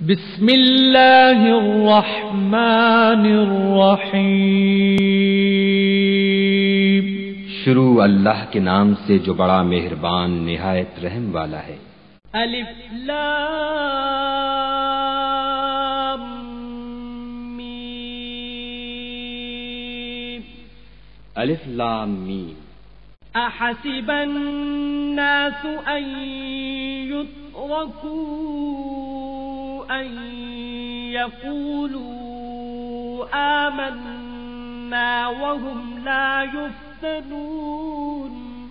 بسم اللہ الرحمن الرحیم۔ شروع اللہ کے نام سے جو بڑا مہربان نہایت رحم والا ہے۔ الف لام میم۔ الف لام میم۔ احسب الناس ان يتركوا ان يقولوا آمنا وهم لا يفتنون۔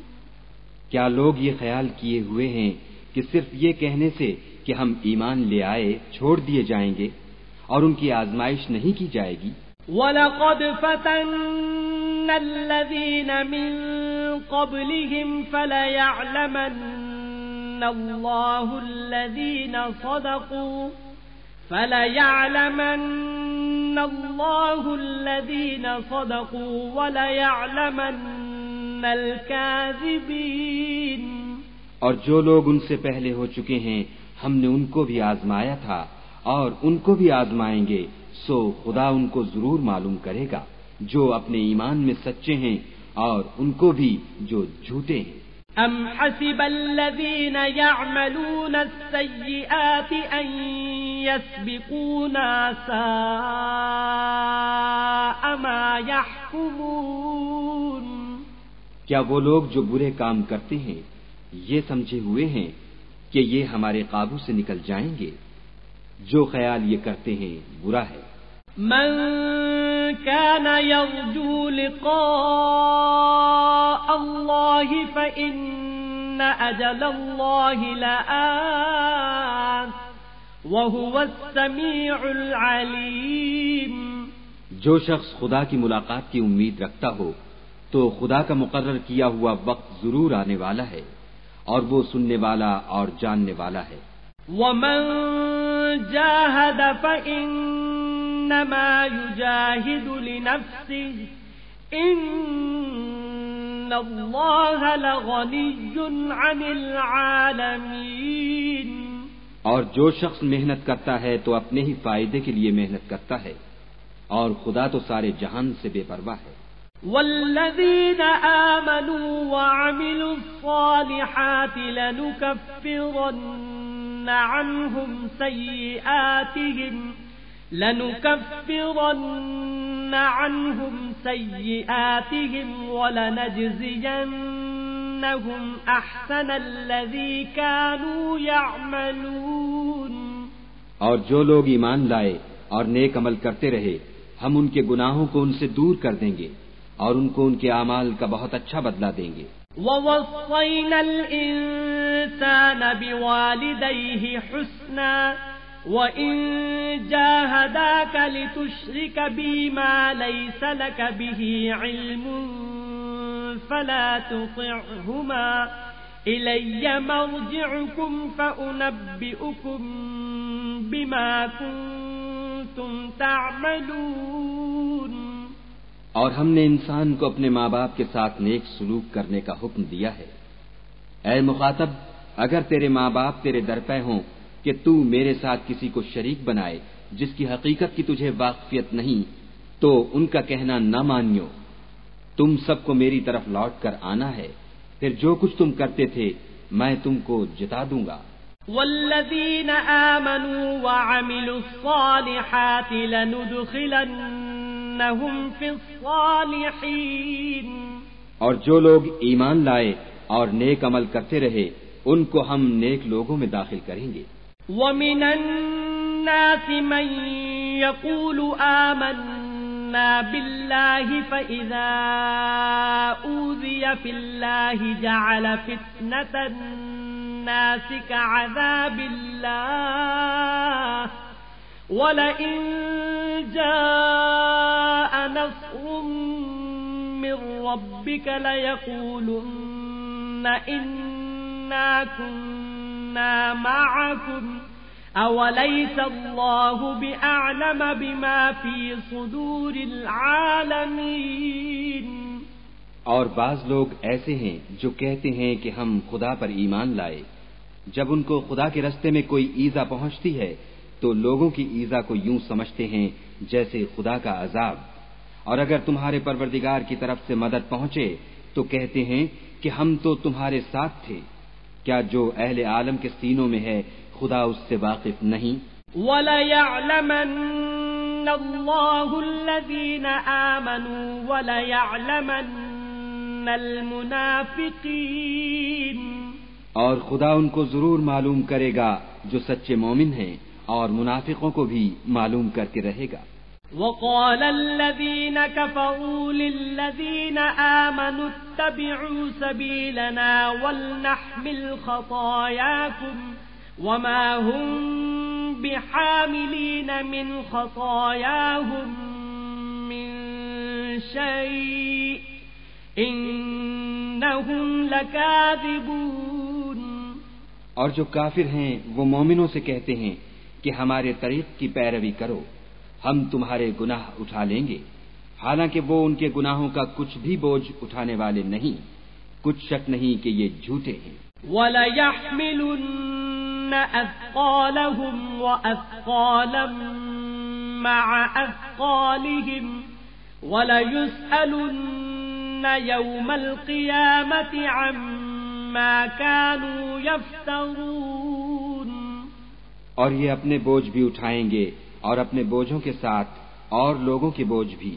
کیا لوگ یہ خیال کیے ہوئے ہیں کہ صرف یہ کہنے سے کہ ہم ایمان لے آئے چھوڑ دیے جائیں گے اور ان کی آزمائش نہیں کی جائے گی؟ وَلَقَدْ فَتَنَّ الَّذِينَ مِن قَبْلِهِمْ فَلَيَعْلَمَنَّ اللَّهُ الَّذِينَ صَدَقُوا وَلَيَعْلَمَنَّ الْكَاذِبِينَ۔ اور جو لوگ ان سے پہلے ہو چکے ہیں ہم نے ان کو بھی آزمایا تھا اور ان کو بھی آزمائیں گے، سو خدا ان کو ضرور معلوم کرے گا جو اپنے ایمان میں سچے ہیں اور ان کو بھی جو جھوٹے ہیں۔ ام حسب الذین یعملون السیئات ان یسبقونا ساء ما یحکمون۔ کیا وہ لوگ جو برے کام کرتے ہیں یہ سمجھے ہوئے ہیں کہ یہ ہمارے قابو سے نکل جائیں گے؟ جو خیال یہ کرتے ہیں برا ہے۔ من كان يرجو لقاء الله فإن أجل الله لآت وهو السميع العليم۔ جو شخص خدا کی ملاقات کی امید رکھتا ہو تو خدا کا مقرر کیا ہوا وقت ضرور آنے والا ہے اور وہ سننے والا اور جاننے والا ہے۔ ومن جاهد فإنما يجاهد لنفسه إن الله لغني عن العالمين۔ اور جو شخص محنت کرتا ہے تو اپنے ہی فائدے کے لیے محنت کرتا ہے اور خدا تو سارے جہان سے بے پرواہ ہے۔ والذين آمنوا وعملوا الصالحات لنكفرن عنهم سيئاتهم ولنجزينهم أحسن الذي كانوا يعملون۔ اور جو لوگ ایمان لائے اور نیک عمل کرتے رہے ہم ان کے گناہوں کو ان سے دور کر دیں گے اور ان کو ان کے اعمال کا بہت اچھا بدلہ دیں گے۔ وَوَصَّيْنَا الْإِنسَانَ بِوَالِدَيْهِ حُسْنًا وَإِن جَاهَدَاكَ لِتُشْرِكَ بِي مَا لَيْسَ لَكَ بِهِ عِلْمٌ فَلَا تُطِعْهُمَا إِلَيَّ مَرْجِعُكُمْ فَأُنَبِّئُكُم بِمَا كُنتُمْ تعملون۔ اور ہم نے انسان کو اپنے ماں باپ کے ساتھ نیک سلوک کرنے کا حکم دیا ہے۔ اے مخاطب، اگر تیرے ماں باپ تیرے درپے ہوں کہ تو میرے ساتھ کسی کو شریک بنائے جس کی حقیقت کی تجھے واقفیت نہیں تو ان کا کہنا نہ مانیو۔ تم سب کو میری طرف لوٹ کر آنا ہے، پھر جو کچھ تم کرتے تھے میں تم کو جتا دوں گا۔ والذین آمنوا وعملوا الصالحات لندخلنهم فی الصالحین۔ اور جو لوگ ایمان لائے اور نیک عمل کرتے رہے ان کو ہم نیک لوگوں میں داخل کریں گے۔ ومن الناس من يقول آمنا بالله فإذا أوذي في الله جعل فتنة الناس كعذاب الله ولئن جاء نصر من ربك ليقولن إنا كنا معكم أوليس الله بأعلم بما في صدور العالمين۔ اور بعض لوگ ایسے ہیں جو کہتے ہیں کہ ہم خدا پر ایمان لائے، جب ان کو خدا کے رستے میں کوئی ایذا پہنچتی ہے تو لوگوں کی ایذا کو یوں سمجھتے ہیں جیسے خدا کا عذاب، اور اگر تمہارے پروردگار کی طرف سے مدد پہنچے تو کہتے ہیں کہ ہم تو تمہارے ساتھ تھے۔ کیا جو اہل عالم کے سینوں میں ہے خدا اس سے واقف نہیں؟ وَلَيَعْلَمَنَّ اللَّهُ الَّذِينَ آمَنُوا وَلَيَعْلَمَنَّ الْمُنَافِقِينَ، اور خدا ان کو ضرور معلوم کرے گا جو سچے مومن ہیں، اور منافقوں کو بھی معلوم کر کے رہے گا۔ وَقَالَ الَّذِينَ كَفَرُوا لِلَّذِينَ آمَنُوا اتَّبِعُوا سَبِيلَنَا وَلْنَحْمِلْ خَطَايَاكُمْ وَمَا هُمْ بِحَامِلِينَ مِنْ خَطَايَاهُمْ مِنْ شَيْءٍ إِنَّهُمْ لَكَاذِبُونَ۔ اور جو کافر ہیں وہ مومنوں سے کہتے ہیں کہ ہمارے طریق کی پیروی کرو، ہم تمہارے گناہ اٹھا لیں گے، حالانکہ وہ ان کے گناہوں کا کچھ بھی بوجھ اٹھانے والے نہیں، کچھ شک نہیں کہ یہ جھوٹے ہیں۔ وَلَيَحْمِلُنَّ أَثْقَالَهُمْ وَأَثْقَالًا مَعَ أَثْقَالِهِمْ وَلَيُسْأَلُنَّ يَوْمَ الْقِيَامَةِ عَمَّا كَانُوا يَفْتَرُونَ۔ اور یہ اپنے بوجھ بھی اٹھائیں گے اور اپنے بوجھوں کے ساتھ اور لوگوں کے بوجھ بھی،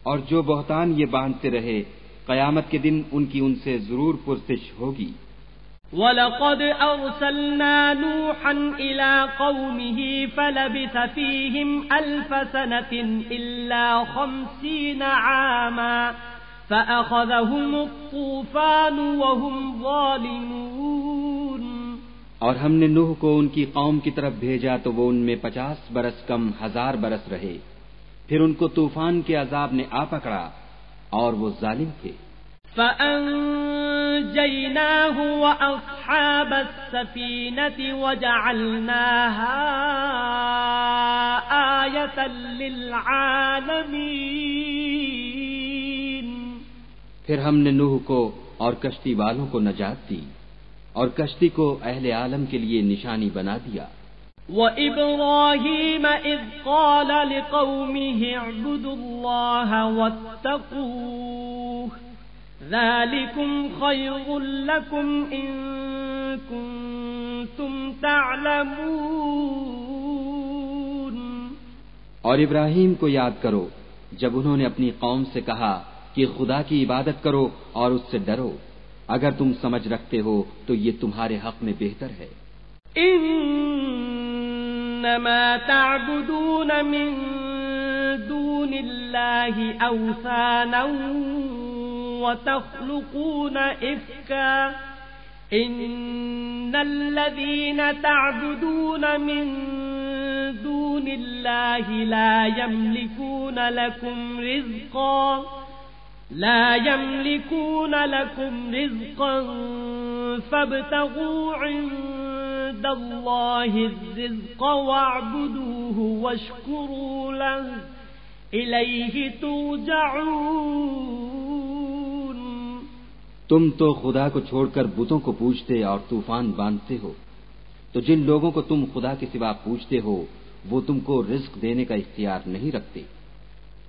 اور جو بہتان یہ باندھتے رہے قیامت کے دن ان کی ان سے ضرور پرسش ہوگی۔ وَلَقَدْ أَرْسَلْنَا نُوحًا إِلَىٰ قَوْمِهِ فَلَبِثَ فِيهِمْ أَلْفَ سَنَةٍ إِلَّا 50 عَامًا فَأَخَذَهُمُ الطُّوفَانُ وَهُمْ ظَالِمُونَ۔ اور ہم نے نوح کو ان کی قوم کی طرف بھیجا تو وہ ان میں 50 برس کم 1000 برس رہے، پھر ان کو طوفان کے عذاب نے آ پکڑا اور وہ ظالم تھے۔ فَأَنجَيْنَاهُ وَأَصْحَابَ السَّفِينَةِ وَجَعَلْنَاهَا آيَةً لِّلْعَالَمِينَ۔ پھر ہم نے نوح کو اور کشتی والوں کو نجات دی اور کشتی کو اہل عالم کے لیے نشانی بنا دیا۔ وَإِبْرَاهِيمَ إِذْ قَالَ لِقَوْمِهِ اعْبُدُوا اللَّهَ وَاتَّقُوهُ ذَلِكُمْ خَيْرٌ لَكُمْ إِن كُنتُمْ تَعْلَمُونَ۔ اور ابراہیم کو یاد کرو جب انہوں نے اپنی قوم سے کہا کہ خدا کی عبادت کرو اور اس سے ڈرو، اگر تم سمجھ رکھتے ہو تو یہ تمہارے حق میں بہتر ہے۔ انما تعبدون من دون الله اوثانا وتخلقون افكا ان الذين تعبدون من دون الله لا يملكون لكم رزقا فابتغوا عند الله الرزق واعبدوه واشكروا له إليه ترجعون۔ تم تو خدا کو چھوڑ کر بتوں کو پوجتے اور طوفان باندھتے ہو، تو جن لوگوں کو تم خدا کے سوا پوجتے ہو وہ تم کو رزق دینے کا اختیار نہیں رکھتے،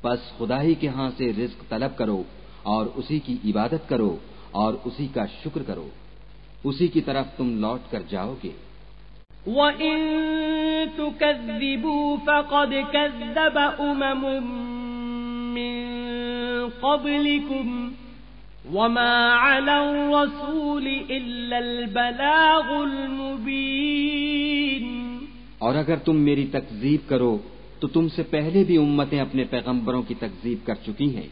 بس خدا ہی کے ہاں سے رزق طلب کرو اور اسی کی عبادت کرو اور اسی کا شکر کرو، اسی کی طرف تم لوٹ کر جاؤ گے۔ وَإِن تُكَذِّبُوا فَقَدْ كَذَّبَ أُمَمٌ مِّن قَبْلِكُمْ وَمَا عَلَى الرَّسُولِ إِلَّا الْبَلَاغُ الْمُبِينُ۔ اور اگر تم میری تکذیب کرو تو تم سے پہلے بھی امتیں اپنے پیغمبروں کی تکذیب کر چکی ہیں،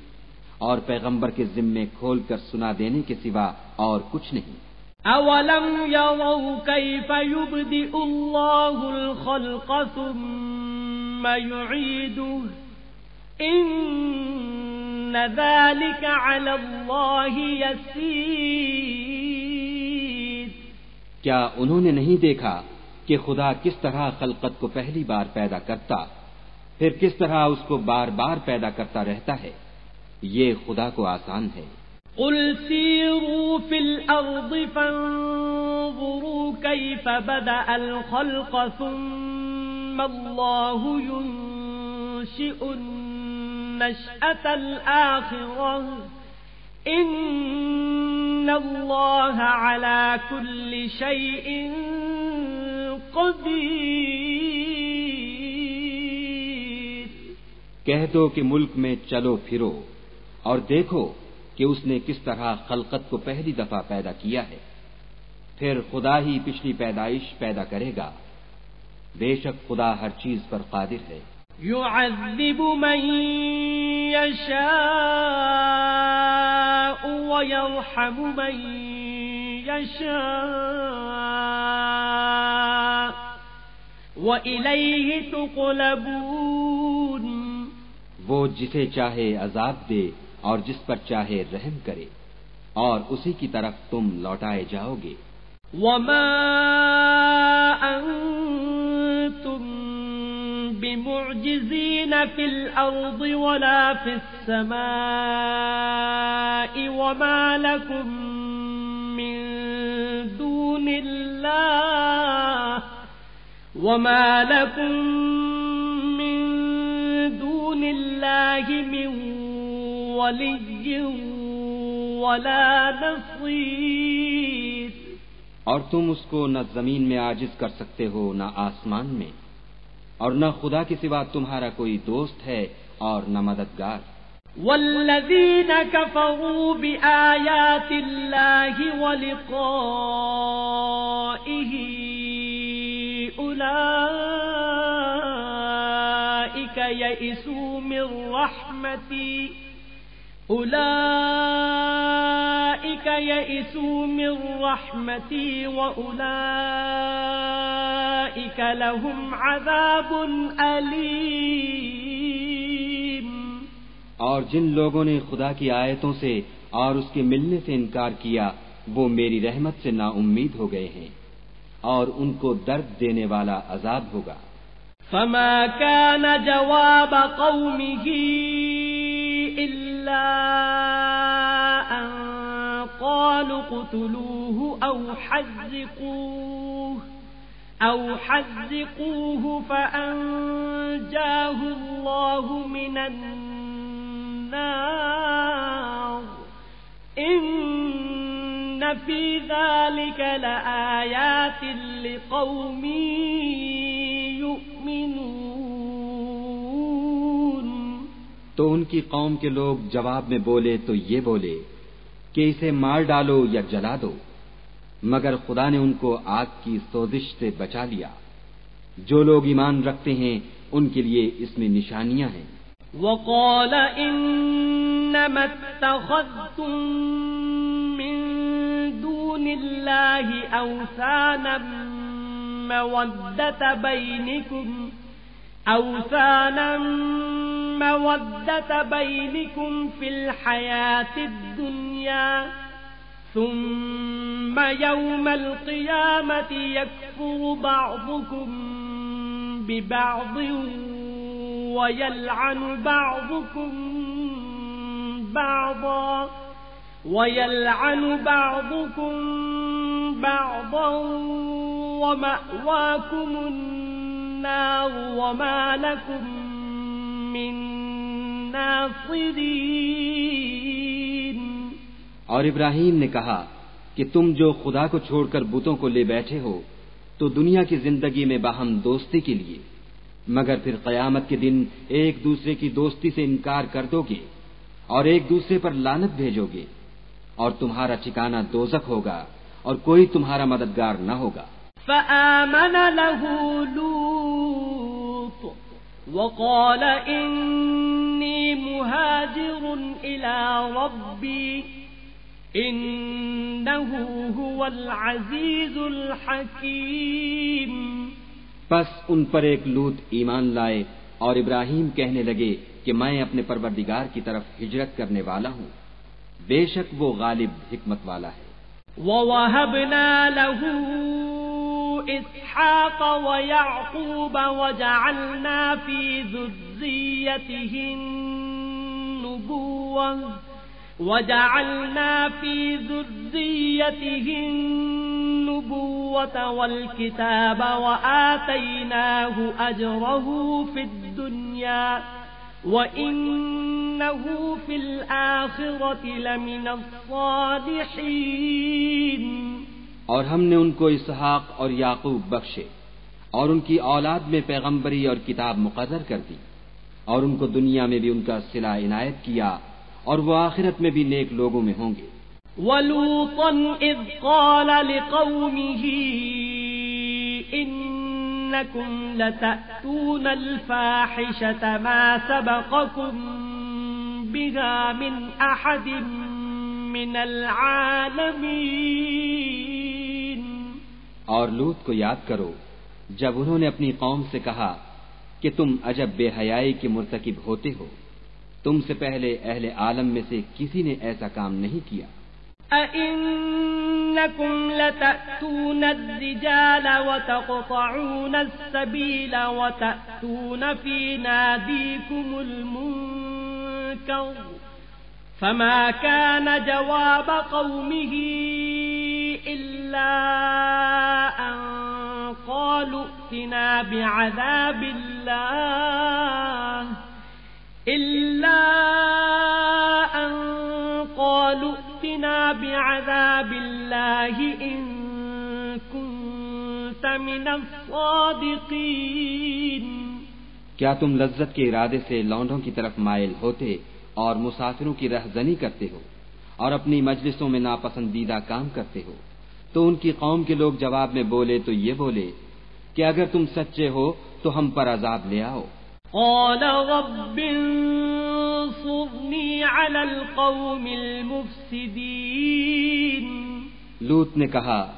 اور پیغمبر کے ذمے کھول کر سنا دینے کے سوا اور کچھ نہیں۔ اولم يروا كيف يبدئ الله الخلق ثم يعيده ان ذلك على الله يسير۔ کیا انہوں نے نہیں دیکھا کہ خدا کس طرح خلقت کو پہلی بار پیدا کرتا پھر کس طرح اس کو بار بار پیدا کرتا رہتا ہے؟ یہ خدا کو آسان ہے۔ قل سیروا فی الارض فانظروا کیف بدأ الخلق ثم اللہ ينشئ النشأة الآخرة ان اللہ علی کل شیء قدیر۔ کہہ دو کہ ملک میں چلو پھرو اور دیکھو کہ اس نے کس طرح خلقت کو پہلی دفعہ پیدا کیا ہے، پھر خدا ہی پچھلی پیدائش پیدا کرے گا، بے شک خدا ہر چیز پر قادر ہے۔ يعذب من يشاء ويرحم من يشاء وإليه تقلبون۔ وہ جسے چاہے عذاب دے اور جس پر چاہے رحم کرے، اور اسی کی طرف تم لوٹائے جاؤ گے۔ وما أنتم بمعجزين في الأرض ولا في السماء وما لكم من دون الله من ولي ولا نصير۔ اور تم اس کو نہ زمین میں عاجز کر سکتے ہو نہ آسمان میں، اور نہ خدا کے سوا تمہارا کوئی دوست ہے اور نہ مددگار۔ والذین کفروا بآیات اللہ ولقائہ اولئک یئسوا من رحمتی وأولئك لهم عذاب أليم۔ اور جن لوگوں نے خدا کی آیتوں سے اور اس کے ملنے سے انکار کیا وہ میری رحمت سے نا امید ہو گئے ہیں، اور ان کو درد دینے والا عذاب ہوگا۔ فما كان جواب قومه إلا أن قالوا اقتلوه أو حرقوه فأنجاه الله من النار إن في ذلك لآيات لقوم يؤمنون۔ تو ان کی قوم کے لوگ جواب میں بولے تو یہ بولے کہ اسے مار ڈالو یا جلا دو، مگر خدا نے ان کو آگ کی سوزش سے بچا لیا۔ جو لوگ ایمان رکھتے ہیں ان کے لیے اس میں نشانیاں ہیں۔ وقال انما اتخذتم من دون الله اوثانا مودة بينكم في الحياة الدنيا ثم يوم القيامة يكفر بعضكم ببعض ويلعن بعضكم بعضا ومأواكم النار وما لكم من ناصرين۔ اور ابراہیم نے کہا کہ تم جو خدا کو چھوڑ کر بتوں کو لے بیٹھے ہو تو دنیا کی زندگی میں باہم دوستی کے لیے، مگر پھر قیامت کے دن ایک دوسرے کی دوستی سے انکار کر دو گے اور ایک دوسرے پر لعنت بھیجو گے، اور تمہارا ٹھکانہ دوزخ ہوگا اور کوئی تمہارا مددگار نہ ہوگا۔ فآمن له لوط وقال إني مهاجر إلى ربي إنه هو العزيز الحكيم۔ پس ان پر ایک لوط ایمان لائے اور ابراہیم کہنے لگے کہ میں اپنے پروردگار کی طرف ہجرت کرنے والا ہوں، بے شک وہ غالب حکمت والا ہے۔ وَوَهَبْنَا لَهُ إِسْحَاقَ وَيَعْقُوبَ وَجَعَلْنَا فِي ذُرِّيَّتِهِ النُّبُوَّةَ النبوة والكتاب وآتيناه أجره في الدنيا وإنه في الآخرة لمن الصالحين۔ اور ہم نے ان کو اسحاق اور یعقوب بخشے اور ان کی اولاد میں پیغمبری اور کتاب مقرر کر دی، اور ان کو دنیا میں بھی ان کا صلہ عنایت کیا، اور وہ آخرت میں بھی نیک لوگوں میں ہوں گے۔ وَلُوطًا إِذْ قَالَ لِقَوْمِهِ إِنَّكُمْ لَتَأْتُونَ الْفَاحِشَةَ مَا سَبَقَكُمْ بِهَا مِنْ أَحَدٍ مِنَ الْعَالَمِينَ۔ اور لوط کو یاد کرو جب انہوں نے اپنی قوم سے کہا کہ تم عجب بے حیائی کے مرتکب ہوتے ہو، تم سے پہلے اہل عالم میں سے کسی نے ایسا کام نہیں کیا۔ أَإِنَّكُمْ لَتَأْتُونَ الرِّجَالَ وَتَقْطَعُونَ السَّبِيلَ وَتَأْتُونَ فِي نَادِيكُمُ الْمُنكَرَ فَمَا كَانَ جَوَابَ قَوْمِهِ إِلَّا أَن قَالُوا ائْتِنَا بِعَذَابِ اللَّهِ إِن كُنتَ مِنَ الصَّادِقِينَ۔ کیا تم لذت کے ارادے سے لونڈوں کی طرف مائل ہوتے اور مسافروں کی رہزنی کرتے ہو اور اپنی مجلسوں میں ناپسندیدہ کام کرتے ہو؟ تو ان کی قوم کے لوگ جواب میں بولے تو یہ بولے کہ اگر تم سچے ہو تو ہم پر عذاب لے آؤ۔ قال رب انصرني على القوم المفسدين۔ لوط نے کہا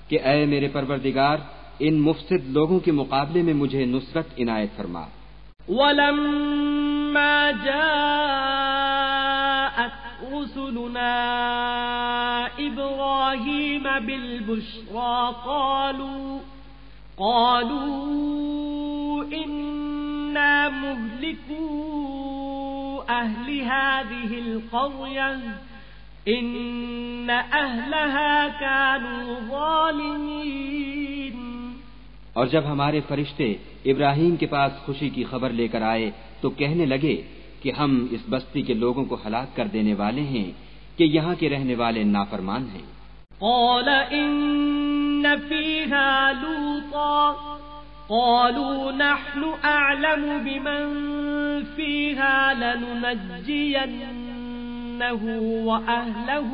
کہ اے میرے پروردگار، ان مفسد لوگوں کے مقابلے میں مجھے نصرت عنایت فرما۔ ولما جاءت رسلنا إبراهيم بالبشرى قالوا إنا مهلكو أهل هذه القرية إن أهلها كانوا ظالمين۔ اور جب ہمارے فرشتے ابراہیم کے پاس خوشی کی خبر لے کر آئے تو کہنے لگے کہ ہم اس بستی کے لوگوں کو ہلاک کر دینے والے ہیں کہ یہاں کے رہنے والے نافرمان ہیں۔ قال إن فيها لوطا قالوا نحن أعلم بمن فيها لننجينه وأهله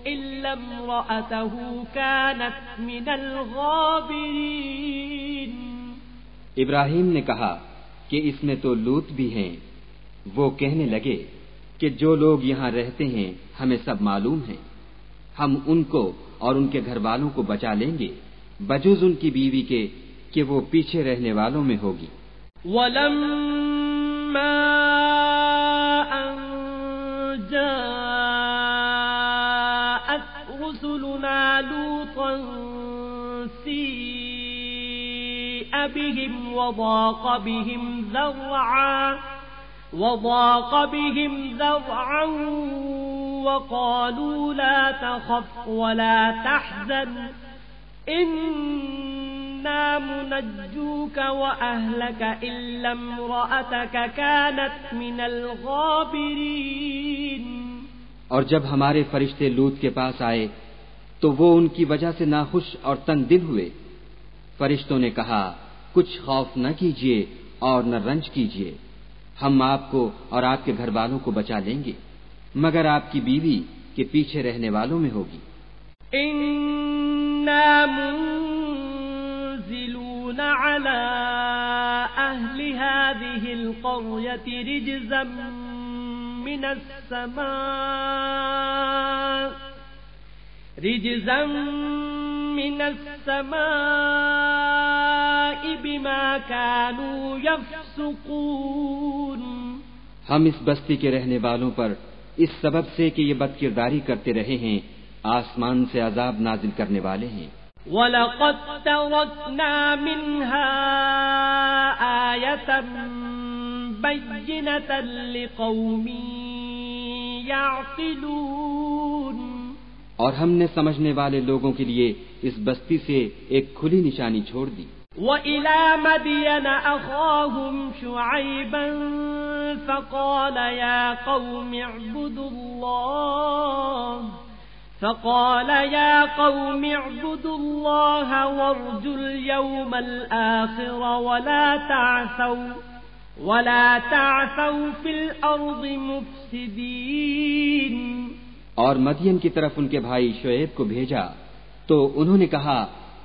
إلا امرأته كانت من الغابرين۔ ابراہیم نے کہا کہ اس میں تو لوط بھی ہیں۔ وہ کہنے لگے کہ جو لوگ یہاں رہتے ہیں ہمیں سب معلوم ہیں، ہم ان کو اور ان کے گھر والوں کو بچا لیں گے بجز ان کی بیوی کے کہ وہ پیچھے رہنے والوں میں ہوگی۔ وَلَمَّا أَن جَاءَتْ رُسُلُنَا لُوطًا سِيءَ بِهِمْ وَضَاقَ بِهِمْ ذَرْعًا وَقَالُوا لَا تَخَفْ وَلَا تَحْزَنْ إِنَّا مُنَجُّوكَ وَأَهْلَكَ إِلَّا امْرَأَتَكَ كَانَتْ مِنَ الْغَابِرِينَ۔ اور جب ہمارے فرشتے لوط کے پاس آئے تو وہ ان کی وجہ سے ناخوش اور تنگ دل ہوئے۔ فرشتوں نے کہا کچھ خوف نہ کیجیے اور نہ رنج کیجیے، ہم آپ کو اور آپ کے گھر والوں کو بچا لیں گے مگر آپ کی بیوی کے پیچھے رہنے والوں میں ہوگی۔ إِنَّا مُنزِلُونَ عَلَى أَهْلِ هَذِهِ الْقَرْيَةِ رِجْزًا مِّنَ السَّمَاءِ بِمَا كَانُوا يَفْسُقُونَ۔ ہم اس بستی کے رہنے والوں پر اس سبب سے کہ یہ بدکرداری کرتے رہے ہیں آسمان سے عذاب نازل کرنے والے ہیں۔ وَلَقَدْ تَرَكْنَا مِنْهَا آيَةً بَيِّنَةً لِقَوْمٍ يَعْقِلُونَ۔ اور ہم نے سمجھنے والے لوگوں کے لیے اس بستی سے ایک کھلی نشانی چھوڑ دی. وَإِلَى مَدْيَنَ أَخَاهُمْ شُعَيْبًا فَقَالَ يَا قَوْمِ اعْبُدُوا اللَّهَ وَارْجُوا الْيَوْمَ الْآخِرَ وَلَا تَعْثَوْا فِي الْأَرْضِ مُفْسِدِينَ. اور مدین کی طرف ان کے بھائی شعیب کو بھیجا تو انہوں نے کہا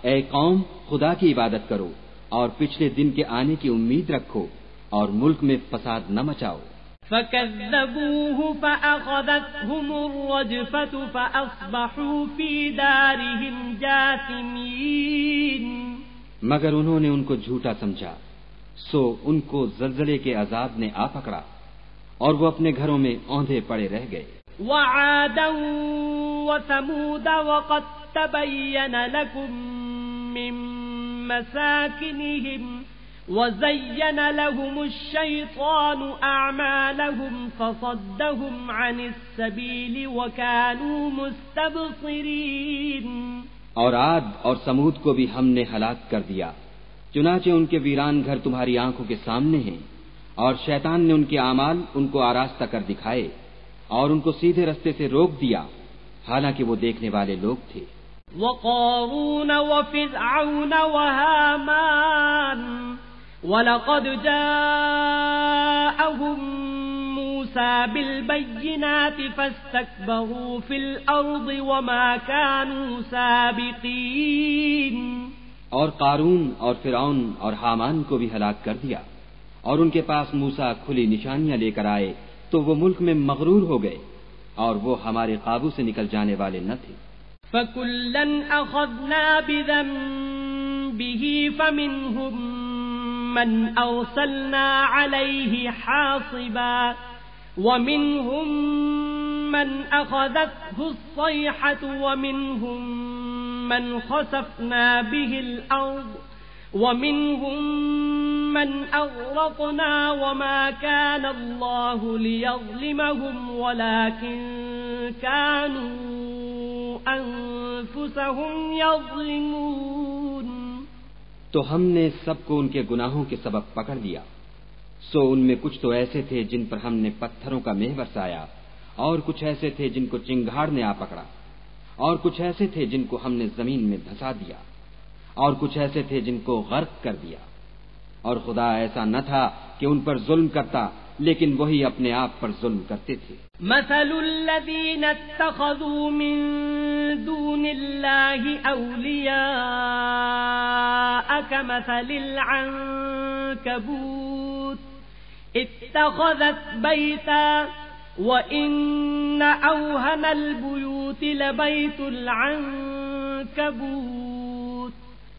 اے قوم خدا کی عبادت کرو اور پچھلے دن کے آنے کی امید رکھو اور ملک میں فساد نہ مچاؤ. فَكَذَّبُوهُ فَأَخَذَتْهُمُ الرَّجْفَةُ فَأَصْبَحُوا فِي دَارِهِمْ جَاثِمِينَ. مگر انہوں نے ان کو جھوٹا سمجھا سو ان کو زلزلے کے عذاب نے آ پکڑا اور وہ اپنے گھروں میں اوندھے پڑے رہ گئے. وَعَادًا وَثَمُودَ وَقَدْ تَبَيَّنَ لَكُم مِّن مَّسَاكِنِهِمْ وَزَيَّنَ لَهُمُ الشَّيْطَانُ أَعْمَالَهُمْ فَصَدَّهُمْ عَنِ السَّبِيلِ وَكَانُوا مُسْتَبْصِرِينَ. اور عاد اور سمود کو بھی ہم نے ہلاک کر دیا چنانچہ ان کے ویران گھر تمہاری آنکھوں کے سامنے ہیں اور شیطان نے ان کے اعمال ان کو آراستہ کر دکھائے اور ان کو سیدھے رستے سے روک دیا حالانکہ وہ دیکھنے والے لوگ تھے. وَقَارُونَ وَفِرْعَوْنَ وَهَامَانَ وَلَقَدْ جَاءَهُم مُوسَى بِالْبَيِّنَاتِ فَاسْتَكْبَرُوا فِي الْأَرْضِ وَمَا كَانُوا سَابِقِينَ. اور قارون اور فرعون اور حامان کو بھی ہلاک کر دیا اور ان کے پاس موسیٰ کھلی نشانیاں لے کر آئے تو وہ ملک میں مغرور ہو گئے اور وہ ہمارے قابو سے نکل جانے والے نہ تھے. فَكُلًّا أَخَذْنَا بِذَنبِهِ فَمِنْهُم مَّنْ أَرْسَلْنَا عَلَيْهِ حَاصِبًا وَمِنْهُم مَّنْ أَخَذَتْهُ الصَّيْحَةُ وَمِنْهُم مَّنْ خَسَفْنَا بِهِ الْأَرْضَ وَمِنْهُم مَّنْ أَغْرَقْنَا وَمَا كَانَ اللَّهُ لِيَظْلِمَهُمْ وَلَكِن كَانُوا أَنفُسَهُمْ يَظْلِمُونَ. تو ہم نے سب کو ان کے گناہوں کے سبب پکڑ لیا سو ان میں کچھ تو ایسے تھے جن پر ہم نے پتھروں کا مہ برسایا اور کچھ ایسے تھے جن کو چنگھاڑ نے آ پکڑا اور کچھ ایسے تھے جن کو ہم نے زمین میں دھسا دیا اور کچھ ایسے تھے جن کو غرق کر دیا اور خدا ایسا نہ تھا کہ ان پر ظلم کرتا لیکن وہی اپنے آپ پر ظلم کرتے تھے. مثل الذين اتخذوا من دون الله أولياء كمثل العنكبوت اتخذت بيتا وإن أوهن البيوت لبيت العنكبوت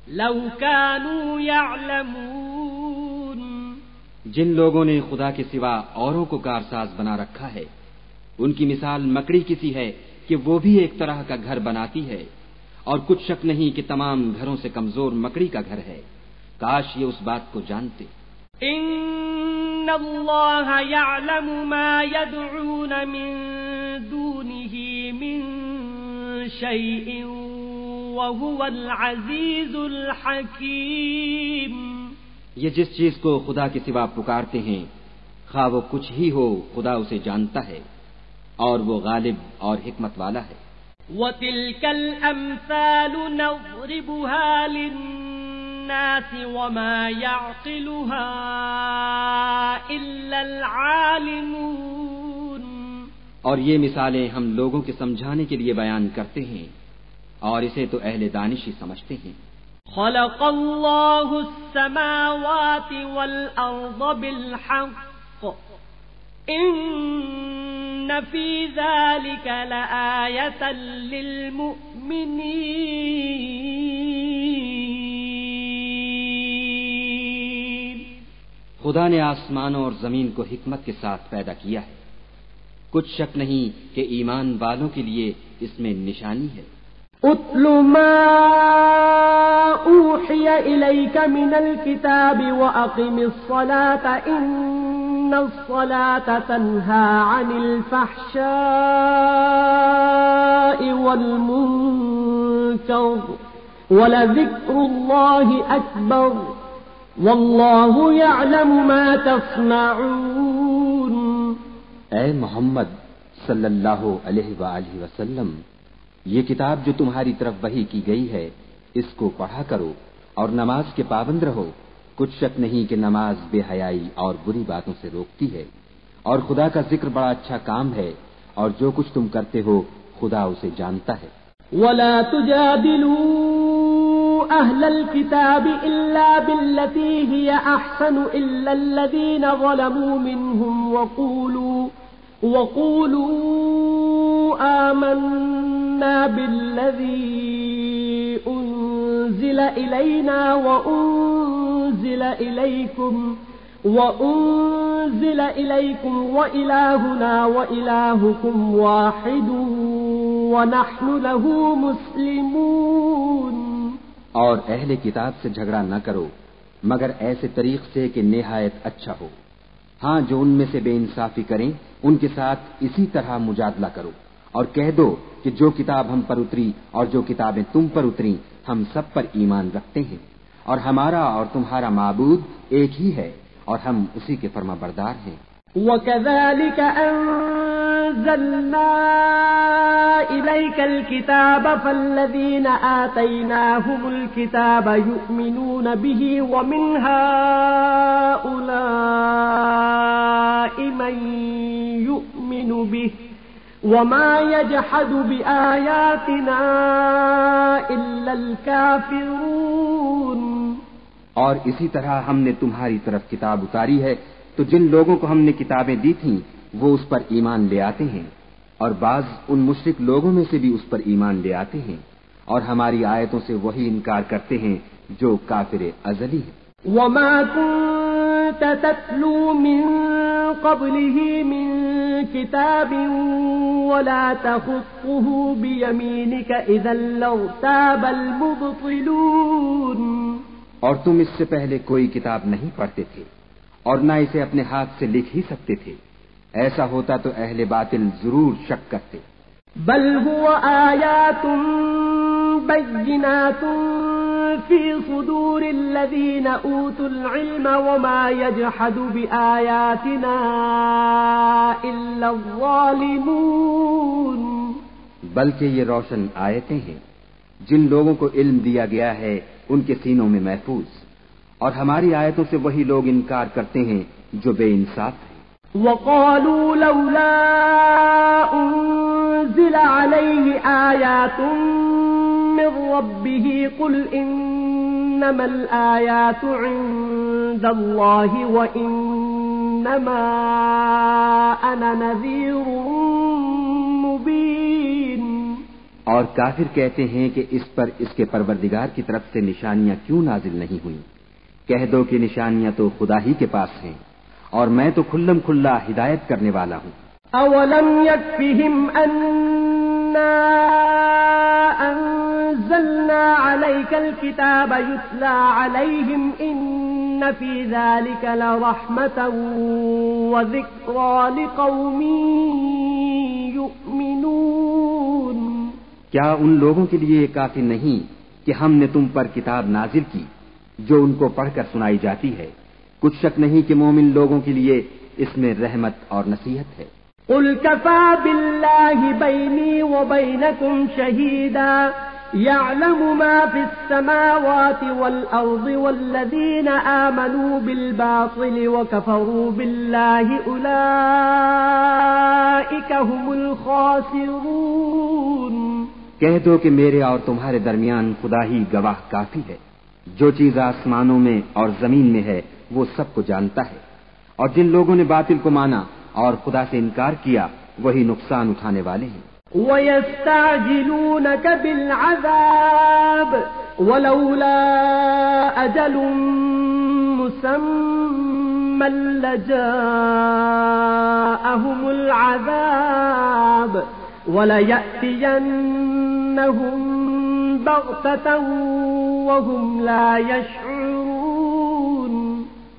لو كانوا يعلمون. جن لوگوں نے خدا کے سوا اوروں کو کارساز بنا رکھا ہے ان کی مثال مکڑی کی سی ہے کہ وہ بھی ایک طرح کا گھر بناتی ہے اور کچھ شک نہیں کہ تمام گھروں سے کمزور مکڑی کا گھر ہے. کاش یہ اس بات کو جانتے. ان اللہ یعلم ما يدعون من دونه من شیء وهو العزیز الحکیم. یہ جس چیز کو خدا کے سوا پکارتے ہیں خواہ وہ کچھ ہی ہو خدا اسے جانتا ہے اور وہ غالب اور حکمت والا ہے. وَتِلْكَ الْأَمْثَالُ نَضْرِبُهَا لِلنَّاسِ وَمَا يَعْقِلُهَا إِلَّا الْعَالِمُونَ. اور یہ مثالیں ہم لوگوں کے سمجھانے کے لیے بیان کرتے ہیں اور اسے تو اہل دانش ہی سمجھتے ہیں. خلق اللہ السماوات والارض بالحق ان فی ذلک لآیۃ للمؤمنین. خدا نے آسمانوں اور زمین کو حکمت کے ساتھ پیدا کیا ہے کچھ شک نہیں کہ ایمان والوں کے لیے اس میں نشانی ہے. اتل ما اوحی الیک من الکتاب واقم الصلاة ان الصلاة تنهى عن الفحشاء والمنكر ولذكر الله أكبر والله يعلم ما تصنعون. اے محمد صلی اللہ علیہ وآلہ وسلم، یہ کتاب جو تمہاری طرف وحی کی گئی ہے اس کو پڑھا کرو اور نماز کے پابند رہو. کچھ شک نہیں کہ نماز بے حیائی اور بری باتوں سے روکتی ہے، اور خدا کا ذکر بڑا اچھا کام ہے، اور جو کچھ تم کرتے ہو خدا اسے جانتا ہے. ولا تجادلوا أهل الكتاب إلا بالتي هي أحسن إلا الذين ظلموا منهم وقولوا آمنا بالذي أنزل إلينا وأنزل إليكم وإلهنا وإلهكم واحد ونحن له مسلمون. اور اہل کتاب سے جھگڑا نہ کرو مگر ایسے طریق سے کہ نہایت اچھا ہو. ہاں، جو ان میں سے بے انصافی کریں ان کے ساتھ اسی طرح مجادلہ کرو، اور کہہ دو کہ جو کتاب ہم پر اتری اور جو کتابیں تم پر اتری ہم سب پر ایمان رکھتے ہیں، اور ہمارا اور تمہارا معبود ایک ہی ہے اور ہم اسی کے فرما بردار ہیں. وَكَذَلِكَ أَنزَلْنَا إِلَيْكَ الْكِتَابَ فَالَّذِينَ آتَيْنَاهُمُ الْكِتَابَ يُؤْمِنُونَ بِهِ وَمِنْ هَؤُلَاءِ مَن يُؤْمِنُ بِهِ وَمَا يَجْحَدُ بِآيَاتِنَا إِلَّا الْكَافِرُونَ. اور اسی طرح ہم نے تمہاری طرف کتاب اتاری ہے تو جن لوگوں کو ہم نے کتابیں دی تھیں وہ اس پر ایمان لے آتے ہیں، اور بعض ان مشرک لوگوں میں سے بھی اس پر ایمان لے آتے ہیں، اور ہماری آیتوں سے وہی انکار کرتے ہیں جو کافر ازلی ہے. وَمَا كُنْتَ تَتْلُو مِن قَبْلِهِ مِن كِتَابٍ وَلَا تَخُطُّهُ بِيَمِينِكَ إِذًا لَّارْتَابَ الْمُبْطِلُونَ. اور تم اس سے پہلے کوئی کتاب نہیں پڑھتے تھے اور نہ اسے اپنے ہاتھ سے لکھ ہی سکتے تھے، ایسا ہوتا تو اہل باطل ضرور شک کرتے. بل هو آیات بینات فی صدور الذین اوتوا العلم وما یجحد بآیاتنا الا الظالمون. بلکہ یہ روشن آیتیں ہیں جن لوگوں کو علم دیا گیا ہے ان کے سینوں میں محفوظ، اور ہماری آیتوں سے وہی لوگ انکار کرتے ہیں جو بے انصاف ہیں. وَقَالُوا لَوْلَا أُنزِلَ عَلَيْهِ آيَاتٌ مِّن رَّبِّهِ قُلْ إِنَّمَا الْآيَاتُ عِندَ اللَّهِ وَإِنَّمَا أَنَا نَذِيرٌ مُّبِينٌ. اور کافر کہتے ہیں کہ اس پر اس کے پروردگار کی طرف سے نشانیاں کیوں نازل نہیں ہوئیں؟ کہہ دو کہ نشانیاں تو خدا ہی کے پاس ہیں اور میں تو کھلم کھلا ہدایت کرنے والا ہوں. اولم يكفهم أنا انزلنا عليك الكتاب يتلى عليهم ان في ذلك لرحمة وذكرى لقوم يؤمنون. کیا ان لوگوں کے لیے یہ کافی نہیں کہ ہم نے تم پر کتاب نازل کی جو ان کو پڑھ کر سنائی جاتی ہے؟ کچھ شک نہیں کہ مومن لوگوں کے لیے اس میں رحمت اور نصیحت ہے. قل كفى بالله بيني وبينكم شهيدا يعلم ما في السماوات والأرض والذين آمنوا بالباطل وكفروا بالله أولئك هم الخاسرون. کہہ دو کہ میرے اور تمہارے درمیان خدا ہی گواہ کافی ہے. جو چیز آسمانوں میں اور زمین میں ہے وہ سب کو جانتا ہے، اور جن لوگوں نے باطل کو مانا اور خدا سے انکار کیا وہی نقصان اٹھانے والے ہیں. وَيَسْتَعْجِلُونَكَ بِالْعَذَابِ وَلَوْلَا أَجَلٌ مُّسَمًّى لَّجَاءَهُمُ الْعَذَابُ وَلَيَأْتِيَنَّهُم بَغْتَةً وَهُمْ لَا يَشْعُرُونَ.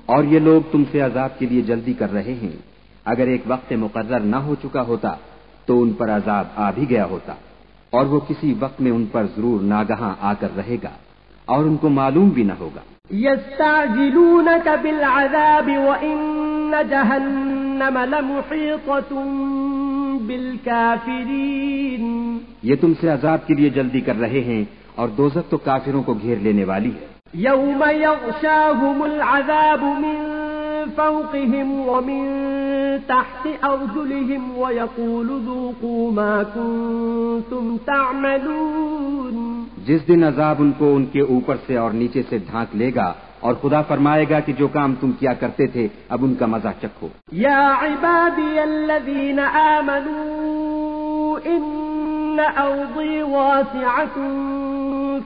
اور یہ لوگ تم سے عذاب کے لیے جلدی کر رہے ہیں، اگر ایک وقت مقرر نہ ہو چکا ہوتا تو ان پر عذاب آ بھی گیا ہوتا، اور وہ کسی وقت میں ان پر ضرور ناگہاں آ کر رہے گا اور ان کو معلوم بھی نہ ہوگا۔ يستعجلونك بالعذاب وإن جهنم لمحيطة بالكافرين۔ یہ تم سے عذاب کے لیے جلدی کر رہے ہیں اور دوزخ تو کافروں کو گھیر لینے والی ہے۔ يوم يغشاهم العذاب من فوقهم ومن تحت أرجلهم ويقول ذوقوا ما كنتم تعملون۔ جس دن عذاب ان کو ان کے اوپر سے اور نیچے سے ڈھانک لے گا اور خدا فرمائے گا کہ جو کام تم کیا کرتے تھے اب ان کا مزہ چکھو۔ یا عبادی الذین آمنوا ان ارضی واسعة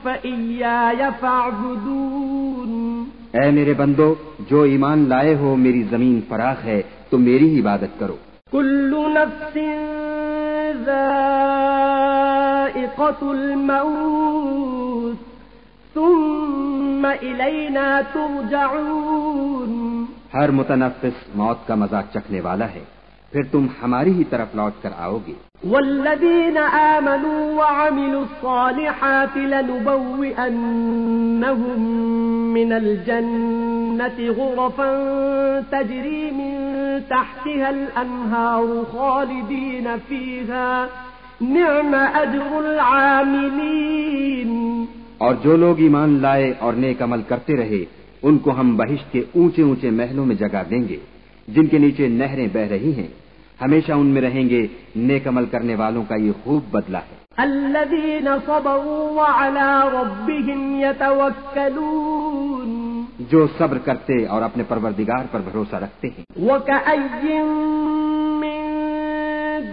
فإیای فاعبدون۔ اے میرے بندو، جو ایمان لائے ہو میری زمین فراخ ہے تو میری ہی عبادت کرو۔ کل نفس ذائقة الموت ثم الینا ترجعون۔ ہر متنفس موت کا مزہ چکھنے والا ہے، پھر تم ہماری ہی طرف لوٹ کر آؤ گے۔ والذین آمنوا وعملوا الصالحات لنبوئنهم من الجنة غرفا تجری من تحتها الانہار خالدین فیہا نعم اجر العاملین۔ اور جو لوگ ایمان لائے اور نیک عمل کرتے رہے ان کو ہم بہشت کے اونچے اونچے محلوں میں جگہ دیں گے جن کے نیچے نہریں بہ رہی ہیں، ہمیشہ ان میں رہیں گے۔ نیک عمل کرنے والوں کا یہ خوب بدلہ ہے۔ الذین صبروا وعلی ربهم یتوکلون۔ جو صبر کرتے اور اپنے پروردگار پر بھروسہ رکھتے ہیں۔ وکأی من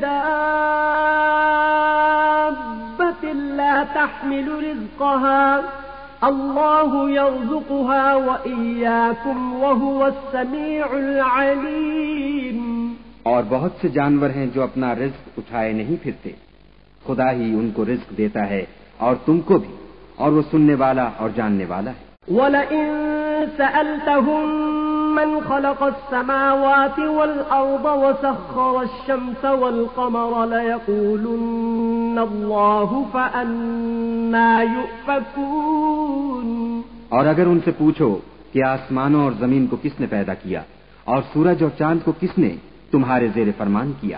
دابۃ لا تحمل رزقها اللہ یرزقها وإیاکم وهو السمیع العلیم۔ اور بہت سے جانور ہیں جو اپنا رزق اٹھائے نہیں پھرتے، خدا ہی ان کو رزق دیتا ہے اور تم کو بھی، اور وہ سننے والا اور جاننے والا ہے۔ وَلَئِن سَأَلْتَهُم مَّنْ خَلَقَ السَّمَاوَاتِ وَالْأَرْضَ وَسَخَّرَ الشَّمْسَ وَالْقَمَرَ لَيَقُولُنَّ اللَّهُ فَأَنَّىٰ يُؤْفَكُونَ۔ اور اگر ان سے پوچھو کہ آسمانوں اور زمین کو کس نے پیدا کیا اور سورج اور چاند کو کس نے تمہارے زیر فرمان کیا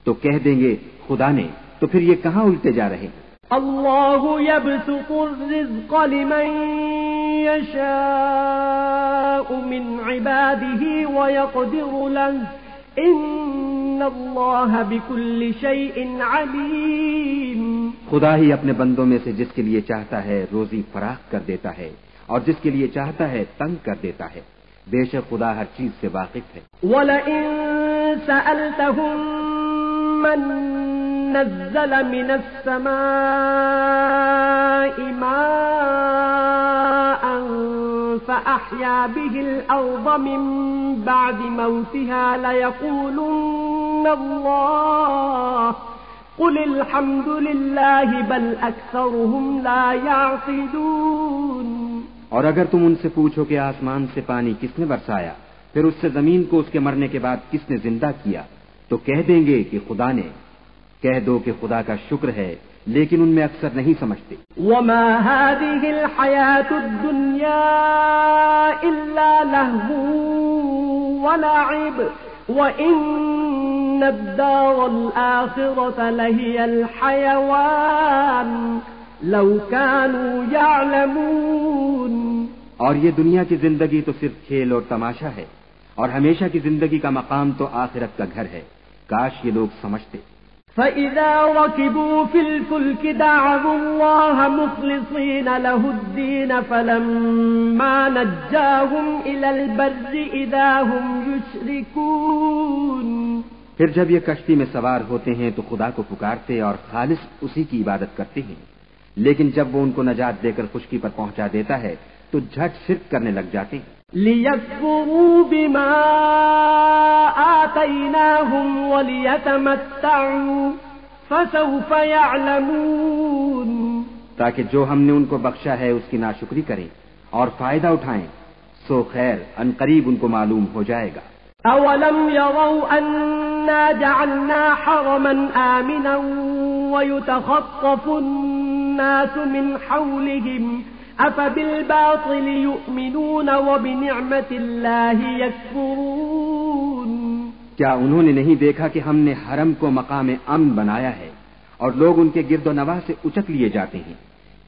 تو کہہ دیں گے خدا نے، تو پھر یہ کہاں الٹے جا رہے ہیں۔ اللہ یبسط الرزق لمن یشاء من عباده ویقدر له ان اللہ بكل شیء علیم۔ خدا ہی اپنے بندوں میں سے جس کے لیے چاہتا ہے روزی فراخ کر دیتا ہے اور جس کے لیے چاہتا ہے تنگ کر دیتا ہے، بے شک خدا ہر چیز سے واقف ہے۔ وَلَئِن سَأَلْتَهُم مَّن نَّزَّلَ مِنَ السَّمَاءِ مَاءً فَأَحْيَا بِهِ الْأَرْضَ مِن بَعْدِ مَوْتِهَا لَيَقُولُنَّ اللَّهُ قُلِ الْحَمْدُ لِلَّهِ بَلْ أَكْثَرُهُمْ لَا يَعْقِلُونَ۔ اور اگر تم ان سے پوچھو کہ آسمان سے پانی کس نے برسایا، پھر اس سے زمین کو اس کے مرنے کے بعد کس نے زندہ کیا، تو کہہ دیں گے کہ خدا نے۔ کہہ دو کہ خدا کا شکر ہے، لیکن ان میں اکثر نہیں سمجھتے۔ وما هذه الحياة الدنيا إلا لهو ولعب وإن الدار الآخرة لهي الحيوان لو كانوا يعلمون۔ اور یہ دنیا کی زندگی تو صرف کھیل اور تماشا ہے، اور ہمیشہ کی زندگی کا مقام تو آخرت کا گھر ہے، کاش یہ لوگ سمجھتے۔ فَإِذَا رَكِبُوا فِي الْفُلْكِ دَعَوُا اللَّهَ مُخْلِصِينَ لَهُ الدِّينَ فَلَمَّا نَجَّاهُمْ إِلَى الْبَرِّ إِذَا هُمْ يُشْرِكُونَ۔ پھر جب یہ کشتی میں سوار ہوتے ہیں تو خدا کو پکارتے اور خالص اسی کی عبادت کرتے ہیں، لیکن جب وہ ان کو نجات دے کر خشکی پر پہنچا دیتا ہے تو جھٹ شرک کرنے لگ جاتے ہیں۔ لِيَكْفُرُوا بِمَا آتَيْنَاهُمْ وَلِيَتَمَتَّعُوا فَسَوْفَ يَعْلَمُونَ۔ تاکہ جو ہم نے ان کو بخشا ہے اس کی ناشکری کریں اور فائدہ اٹھائیں، سو خیر ان قریب ان کو معلوم ہو جائے گا۔ اولم يروا انا جعلنا حرما آمنا ويتخطف الناس من حولهم افبالباطل يؤمنون وبنعمة الله يكفرون۔ کیا انہوں نے نہیں دیکھا کہ ہم نے حرم کو مقام امن بنایا ہے اور لوگ ان کے گرد و نواح سے اچک لیے جاتے ہیں؟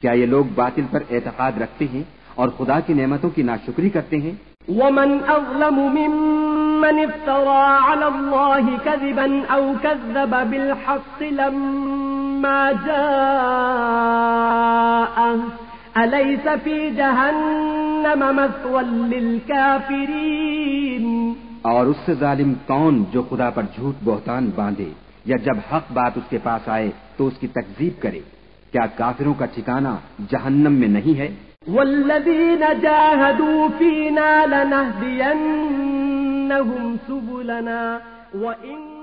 کیا یہ لوگ باطل پر اعتقاد رکھتے ہیں اور خدا کی نعمتوں کی ناشکری کرتے ہیں؟ ومن اظلم ممن افترى على الله كذبا او كذب بالحق لما جاءه أليس في جهنم مثوى للكافرين۔ اور اس سے ظالم کون جو خدا پر جھوٹ بہتان باندھے یا جب حق بات اس کے پاس آئے تو اس کی تکذیب کرے؟ کیا کافروں کا ٹھکانہ جہنم میں نہیں ہے؟ والذین جاہدوا فینا لنہدینہم سبلنا وإن